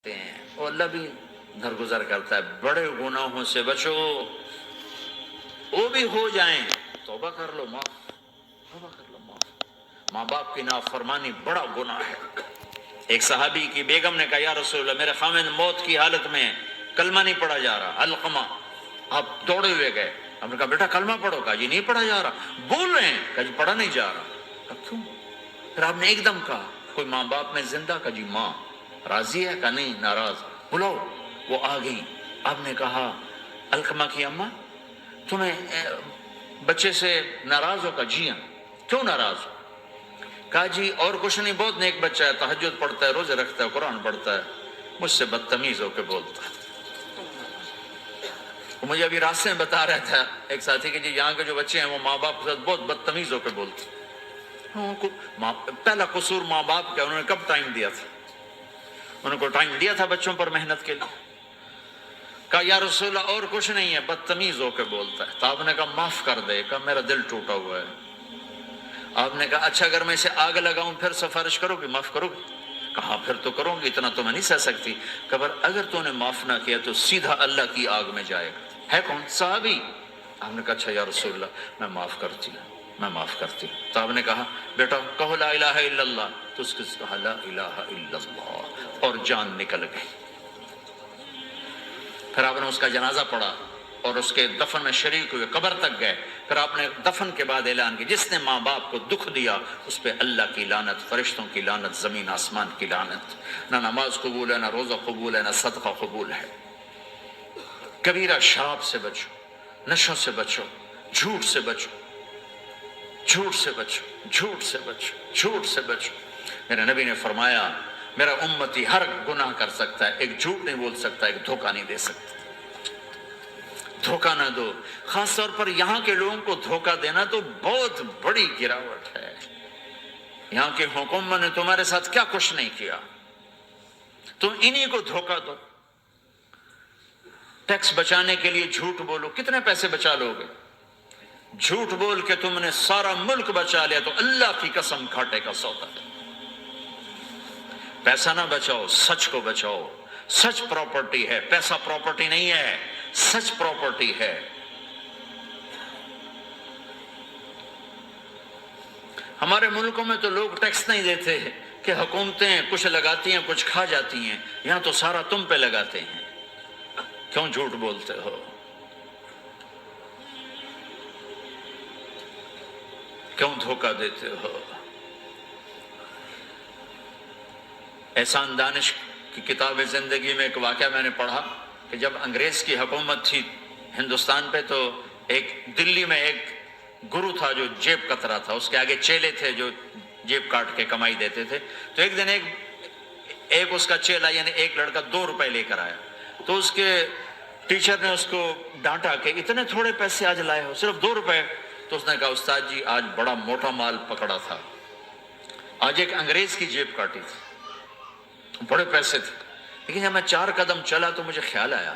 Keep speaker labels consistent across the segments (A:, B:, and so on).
A: ہیں اور اللہ بھی درگزر کرتا ہے. بڑے گناہوں سے بچو، وہ بھی ہو جائیں توبہ کر لو، توبہ کر لو معاف. ماں باپ کی نافرمانی بڑا گناہ ہے. ایک صحابی کی بیگم نے کہا یا رسول اللہ میرے خاوند موت کی حالت میں کلمہ نہیں پڑھا جا رہا. علقمہ آپ دوڑے ہوئے گئے. ہم نے کہا بیٹا کلمہ پڑھو. کہا جی نہیں پڑھا جا رہا. بول رہے ہیں. کہا جی پڑھا نہیں جا رہا. کہا کیوں؟ پھر آپ نے ایک دم کہا کوئی ماں باپ میں زندہ؟ کہا جی ماں. راضی ہے؟ کہا نہیں ناراض. بلاؤ. وہ آ گئی. آپ نے کہا علقمہ کی اماں تمہیں بچے سے ناراض ہو؟ کہا جی ہاں. کیوں ناراض ہو؟ کہا جی اور کچھ نہیں، بہت نیک بچہ ہے، تہجد پڑھتا ہے، روزے رکھتا ہے، قرآن پڑھتا ہے، مجھ سے بدتمیز ہو کے بولتا ہے. مجھے ابھی راستے میں بتا رہا تھا ایک ساتھی کہ جی یہاں کے جو بچے ہیں وہ ماں باپ کے ساتھ بہت بدتمیز ہو کے بولتے ہیں. پہلا قصور ماں باپ کا. انہوں نے کب ٹائم دیا تھا؟ انہوں کو ٹائم دیا تھا بچوں پر محنت کے لیے. کہا یا رسول اللہ اور کچھ نہیں ہے، بدتمیز ہو کے بولتا ہے. تو آپ نے کہا معاف کر دے. کہا میرا دل ٹوٹا ہوا ہے. آپ نے کہا اچھا اگر میں اسے آگ لگاؤں پھر سفارش کرو گی، معاف کرو گی؟ کہا پھر تو کروں گی، اتنا تو میں نہیں سہ سکتی. کہ اگر تو نے معاف نہ کیا تو سیدھا اللہ کی آگ میں جائے گا. ہے کون؟ صحابی. آپ نے کہا اچھا یا رسول اللہ میں معاف کرتی ہوں، میں معاف کرتی ہوں. تو آپ نے کہا بیٹا کہو لا الہ الا اللہ. تو اس کے کہا لا الہ الا اللہ اور جان نکل گئی. پھر آپ نے اس کا جنازہ پڑھا اور اس کے دفن میں شریک ہوئے، قبر تک گئے. پھر آپ نے دفن کے بعد اعلان کیا جس نے ماں باپ کو دکھ دیا اس پہ اللہ کی لعنت، فرشتوں کی لعنت، زمین آسمان کی لعنت. نہ نماز قبول ہے، نہ روزہ قبول ہے، نہ صدقہ قبول ہے. کبیرہ شراب سے بچو، نشوں سے بچو، جھوٹ سے بچو، جھوٹ سے بچو، جھوٹ سے بچو، جھوٹ سے بچو. میرے نبی نے فرمایا میرا امتی ہر گناہ کر سکتا ہے، ایک جھوٹ نہیں بول سکتا، ایک دھوکہ نہیں دے سکتا. دھوکہ نہ دو. خاص طور پر یہاں کے لوگوں کو دھوکہ دینا تو بہت بڑی گراوٹ ہے. یہاں کے حکومت نے تمہارے ساتھ کیا کچھ نہیں کیا، تم انہی کو دھوکہ دو. ٹیکس بچانے کے لیے جھوٹ بولو، کتنے پیسے بچا لو گے؟ جھوٹ بول کے تم نے سارا ملک بچا لیا تو اللہ کی قسم گھاٹے کا سودا. پیسہ نہ بچاؤ، سچ کو بچاؤ. سچ پراپرٹی ہے، پیسہ پراپرٹی نہیں ہے، سچ پراپرٹی ہے. ہمارے ملکوں میں تو لوگ ٹیکس نہیں دیتے کہ حکومتیں کچھ لگاتی ہیں کچھ کھا جاتی ہیں. یہاں تو سارا تم پہ لگاتے ہیں. کیوں جھوٹ بولتے ہو؟ کیوں دھوکہ دیتے ہو؟ احسان دانش کی کتاب زندگی میں ایک واقعہ میں نے پڑھا کہ جب انگریز کی حکومت تھی ہندوستان پہ تو ایک دلی میں ایک گرو تھا جو جیب کترا تھا، اس کے آگے چیلے تھے جو جیب کاٹ کے کمائی دیتے تھے. تو ایک دن ایک اس کا چیلا یعنی ایک لڑکا 2 روپے لے کر آیا. تو اس کے ٹیچر نے اس کو ڈانٹا کہ اتنے تھوڑے پیسے آج لائے ہو، صرف 2 روپے. تو اس نے کہا استاد جی آج بڑا موٹا مال پکڑا تھا، آج ایک انگریز کی جیب کاٹی تھی، بڑے پیسے تھے. لیکن جب میں 4 قدم چلا تو مجھے خیال آیا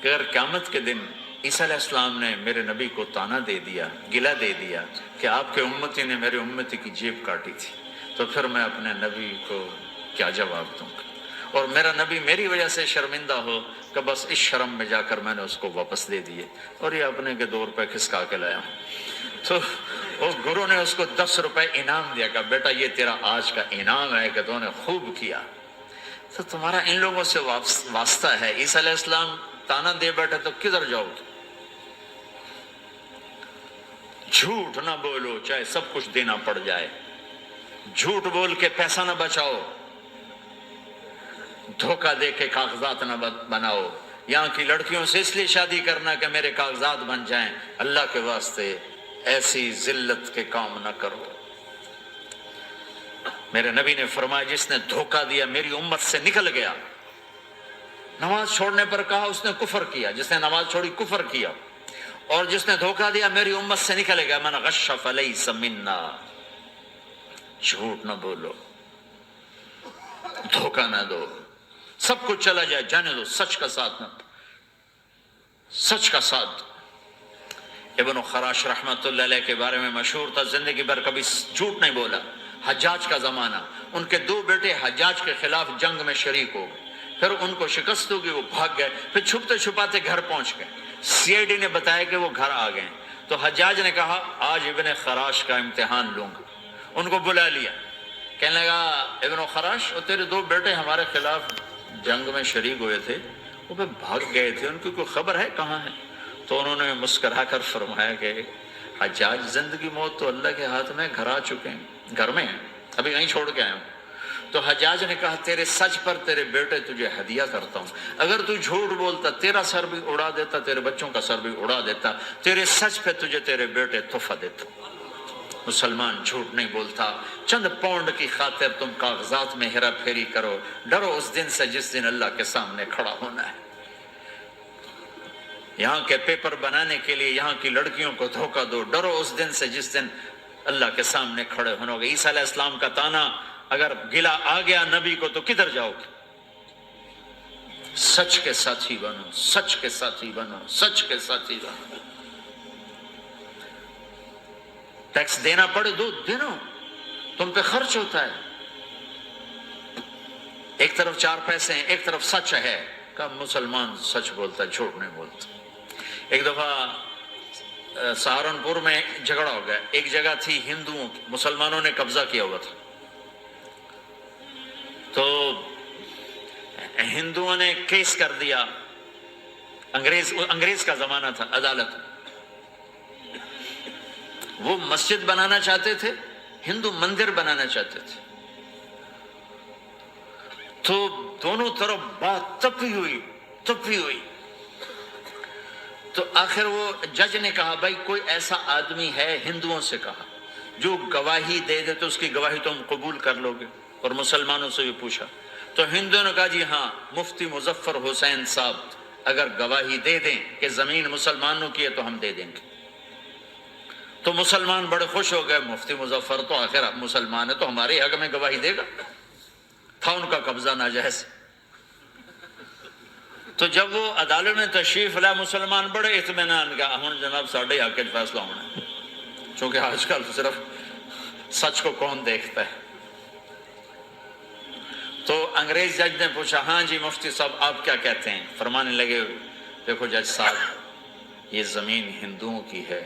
A: کہ اگر قیامت کے دن عیسیٰ علیہ السلام نے میرے نبی کو تانا دے دیا، گلہ دے دیا کہ آپ کے امتی نے میرے امتی کی جیب کاٹی تھی، تو پھر میں اپنے نبی کو کیا جواب دوں گا؟ اور میرا نبی میری وجہ سے شرمندہ ہو کہ بس اس شرم میں جا کر میں نے اس کو واپس دے دیے اور یہ اپنے کے 2 روپے کھسکا کے لایا ہوں. تو وہ گرو نے اس کو 10 روپے انعام دیا کہ بیٹا یہ تیرا آج کا انعام ہے کہ تو نے خوب کیا. تو تمہارا ان لوگوں سے واسطہ ہے. عیسیٰ علیہ السلام تانا دے بیٹھے تو کدھر جاؤ گے؟ جھوٹ نہ بولو چاہے سب کچھ دینا پڑ جائے. جھوٹ بول کے پیسہ نہ بچاؤ، دھوکہ دے کے کاغذات نہ بناؤ. یہاں کی لڑکیوں سے اس لیے شادی کرنا کہ میرے کاغذات بن جائیں. اللہ کے واسطے ایسی ذلت کے کام نہ کرو. میرے نبی نے فرمایا جس نے دھوکہ دیا میری امت سے نکل گیا. نماز چھوڑنے پر کہا اس نے کفر کیا، جس نے نماز چھوڑی کفر کیا. اور جس نے دھوکہ دیا میری امت سے نکل گیا. من غش فلیس منا. جھوٹ نہ بولو، دھوکہ نہ دو. سب کچھ چلا جائے جانے دو، سچ کا ساتھ نہ، سچ کا ساتھ. ابن خراش رحمت اللہ علیہ کے بارے میں مشہور تھا زندگی بھر کبھی جھوٹ نہیں بولا. حجاج کا زمانہ، ان کے 2 بیٹے حجاج کے خلاف جنگ میں شریک ہو گئے. پھر ان کو شکست ہوگی، وہ بھاگ گئے، پھر چھپتے چھپاتے گھر پہنچ گئے، سی آئی ڈی نے بتایا کہ وہ گھر آ گئے، تو حجاج نے کہا آج ابن خراش کا امتحان لوں گا، ان کو بلا لیا، کہنے لگا ابن خراش، وہ تیرے 2 بیٹے ہمارے خلاف جنگ میں شریک ہوئے تھے، وہ پہ بھاگ گئے تھے، ان کی کوئی خبر ہے کہاں ہے؟ تو انہوں نے مسکرا کر فرمایا کہ حجاج، زندگی موت تو اللہ کے ہاتھ میں، گھر آ چکے ہیں، گھر میں ہیں، ابھی کہیں چھوڑ کے آئے ہوں۔ تو حجاج نے کہا تیرے سچ پر تیرے بیٹے تجھے ہدیہ کرتا ہوں، اگر تو جھوٹ بولتا تیرا سر بھی اڑا دیتا، تیرے بچوں کا سر بھی اڑا دیتا، تیرے سچ پہ تجھے تیرے بیٹے تحفہ دیتا۔ مسلمان جھوٹ نہیں بولتا، چند پاؤنڈ کی خاطر تم کاغذات میں ہیرا پھیری کرو، ڈرو اس دن سے جس دن اللہ کے سامنے کھڑا ہونا ہے۔ یہاں کے پیپر بنانے کے لیے یہاں کی لڑکیوں کو دھوکہ دو، ڈرو اس دن سے جس دن اللہ کے سامنے کھڑے ہونا ہوگا۔ عیسیٰ علیہ السلام کا تانا اگر گلا آ گیا نبی کو تو کدھر جاؤ گے؟ سچ کے ساتھی بنو، سچ کے ساتھی بنو، سچ کے ساتھی بنو۔ ٹیکس دینا پڑے دو، دینا، تم پہ خرچ ہوتا ہے، ایک طرف 4 پیسے ہیں، ایک طرف سچ ہے، کہ مسلمان سچ بولتا ہے، جھوٹ نہیں بولتا۔ ایک دفعہ سہارنپور میں جھگڑا ہو گیا، ایک جگہ تھی ہندوؤں کی، مسلمانوں نے قبضہ کیا ہوا تھا، تو ہندوؤں نے کیس کر دیا، انگریز کا زمانہ تھا، عدالت، وہ مسجد بنانا چاہتے تھے، ہندو مندر بنانا چاہتے تھے، تو دونوں طرف بات تپی ہوئی، تو آخر وہ جج نے کہا بھائی کوئی ایسا آدمی ہے، ہندوؤں سے کہا، جو گواہی دے دے تو اس کی گواہی تم قبول کر لو گے؟ اور مسلمانوں سے بھی پوچھا، تو ہندوؤں نے کہا جی ہاں، مفتی مظفر حسین صاحب اگر گواہی دے دیں کہ زمین مسلمانوں کی ہے تو ہم دے دیں گے۔ تو مسلمان بڑے خوش ہو گئے، مفتی مظفر تو آخر مسلمان ہے تو ہمارے حق میں گواہی دے گا، تھا ان کا قبضہ ناجائز۔ تو جب وہ عدالت میں تشریف لا، مسلمان بڑے اطمینان کا، ہن جناب ساڈے حق وچ فیصلہ ہونا ہے، چونکہ آج کل صرف سچ کو کون دیکھتا ہے۔ تو انگریز جج نے پوچھا ہاں جی مفتی صاحب آپ کیا کہتے ہیں؟ فرمانے لگے دیکھو جج صاحب، یہ زمین ہندوؤں کی ہے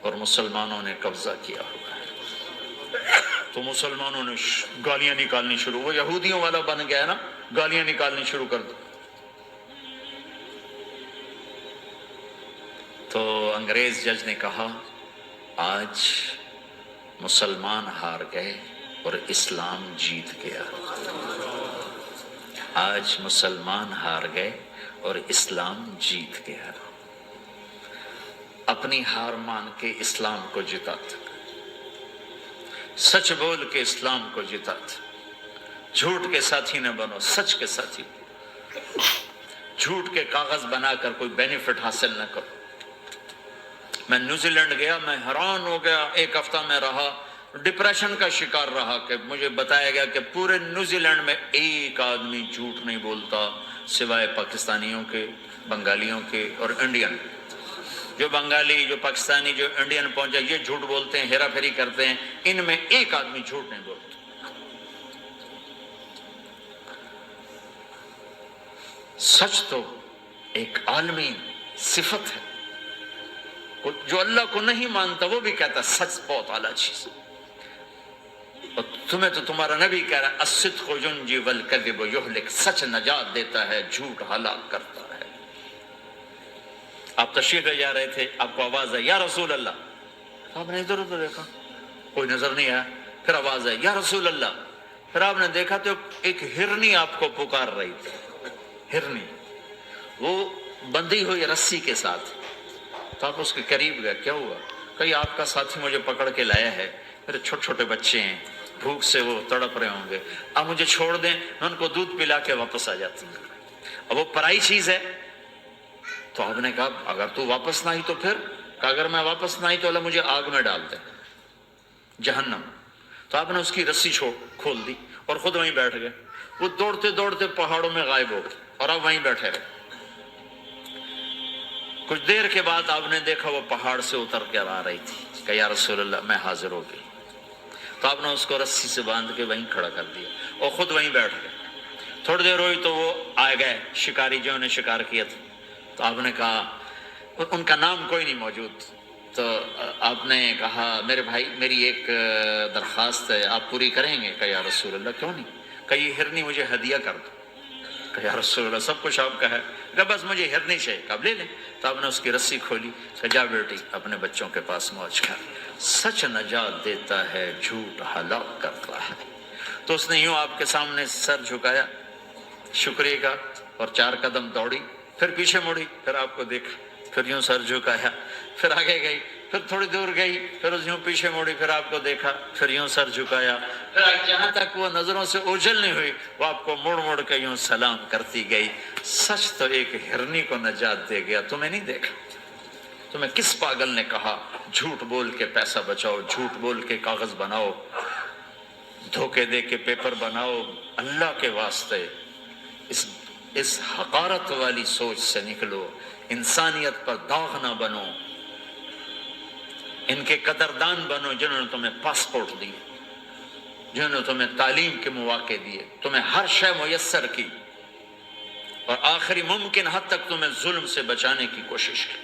A: اور مسلمانوں نے قبضہ کیا ہوا ہے۔ تو مسلمانوں نے گالیاں نکالنی شروع، وہ یہودیوں والا بن گیا نا، گالیاں نکالنی شروع کر دی۔ تو انگریز جج نے کہا آج مسلمان ہار گئے اور اسلام جیت گیا، آج مسلمان ہار گئے اور اسلام جیت گیا۔ اپنی ہار مان کے اسلام کو جتاتا، سچ بول کے اسلام کو جتاتا، جھوٹ کے ساتھی نہ بنو، سچ کے ساتھی، جھوٹ کے کاغذ بنا کر کوئی بینیفٹ حاصل نہ کرو۔ میں نیوزی لینڈ گیا، میں حیران ہو گیا، 1 ہفتہ میں رہا، ڈپریشن کا شکار رہا کہ مجھے بتایا گیا کہ پورے نیوزی لینڈ میں ایک آدمی جھوٹ نہیں بولتا سوائے پاکستانیوں کے، بنگالیوں کے اور انڈین۔ جو بنگالی، جو پاکستانی، جو انڈین پہنچے یہ جھوٹ بولتے ہیں، ہیرا پھیری کرتے ہیں، ان میں ایک آدمی جھوٹ نہیں بولتا۔ سچ تو ایک عالمی صفت ہے، جو اللہ کو نہیں مانتا وہ بھی کہتا سچ بہت اعلیٰ چیز ہے۔ اور تمہیں تو تمہارا نبی کہہ رہا ہے الصدق ینجی والکذب یہلک، سچ نجات دیتا ہے، جھوٹ ہلاک کرتا ہے۔ آپ تشریف لے جا رہے تھے، آپ کو آواز آئی یا رسول اللہ، آپ نے ادھر ادھر دیکھا، کوئی نظر نہیں آیا، پھر آواز آئی یا رسول اللہ، پھر آپ نے دیکھا تو ایک ہرنی آپ کو پکار رہی تھی، ہرنی، وہ بندھی ہوئی رسی کے ساتھ۔ تو آپ اس کے قریب گئے، کیا ہوا؟ کہیں آپ کا ساتھی مجھے پکڑ کے لایا ہے، میرے چھوٹے چھوٹے بچے ہیں، بھوک سے وہ تڑپ رہے ہوں گے، آپ مجھے چھوڑ دیں، میں ان کو دودھ پلا کے واپس آ جاتی ہوں۔ اب وہ پرائی چیز ہے، تو آپ نے کہا اگر تو واپس نہ آئی تو پھر، کہ اگر میں واپس نہ آئی تو اللہ مجھے آگ میں ڈال دے، جہنم۔ تو آپ نے اس کی رسی کھول دی اور خود وہیں بیٹھ گئے۔ وہ دوڑتے دوڑتے پہاڑوں میں غائب ہو گئے اور آپ وہیں بیٹھے رہے۔ کچھ دیر کے بعد آپ نے دیکھا وہ پہاڑ سے اتر کر آ رہی تھی، کہ یا رسول اللہ میں حاضر ہو گئی۔ تو آپ نے اس کو رسی سے باندھ کے وہیں کھڑا کر دیا اور خود وہیں بیٹھ گئے۔ تھوڑی دیر ہوئی تو وہ آ گئے شکاری جو نے شکار کیا تھا. تو آپ نے کہا، ان کا نام کوئی نہیں موجود، تو آپ نے کہا میرے بھائی میری ایک درخواست ہے، آپ پوری کریں گے؟ کہا یا رسول اللہ کیوں نہیں؟ کہا یہ ہرنی مجھے ہدیہ کر دو. کہ یا رسول اللہ سب کچھ آپ کا ہے. کہ بس مجھے ہرنی چاہیے. کہ آپ لے لیں. تو آپ نے اس کی رسی کھولی. کہ جا بیٹی اپنے بچوں کے پاس موج کر. سچ نجات دیتا ہے، جھوٹ ہلاک کرتا ہے. تو اس نے یوں آپ کے سامنے سر جھکایا شکریہ کا، اور 4 قدم دوڑی، پھر پیچھے مڑی، پھر آپ کو دیکھا، پھر یوں سر جھکایا، پھر آگے گئی، پھر تھوڑی دور گئی، پھر یوں پیچھے مڑی، پھر آپ کو دیکھا، پھر یوں سر جھکایا، پھر جہاں تک وہ نظروں سے اوجھل نہیں ہوئی وہ آپ کو مڑ مڑ کے یوں سلام کرتی گئی. سچ تو ایک ہرنی کو نجات دے گیا، تمہیں نہیں دیکھا. تمہیں کس پاگل نے کہا جھوٹ بول کے پیسہ بچاؤ، جھوٹ بول کے کاغذ بناؤ، دھوکے دے کے پیپر بناؤ؟ اللہ کے واسطے اس حقارت والی سوچ سے نکلو. انسانیت پر داغ نہ بنو. ان کے قدردان بنو جنہوں نے تمہیں پاسپورٹ دیے، جنہوں نے تمہیں تعلیم کے مواقع دیے، تمہیں ہر شے میسر کی، اور آخری ممکن حد تک تمہیں ظلم سے بچانے کی کوشش کی.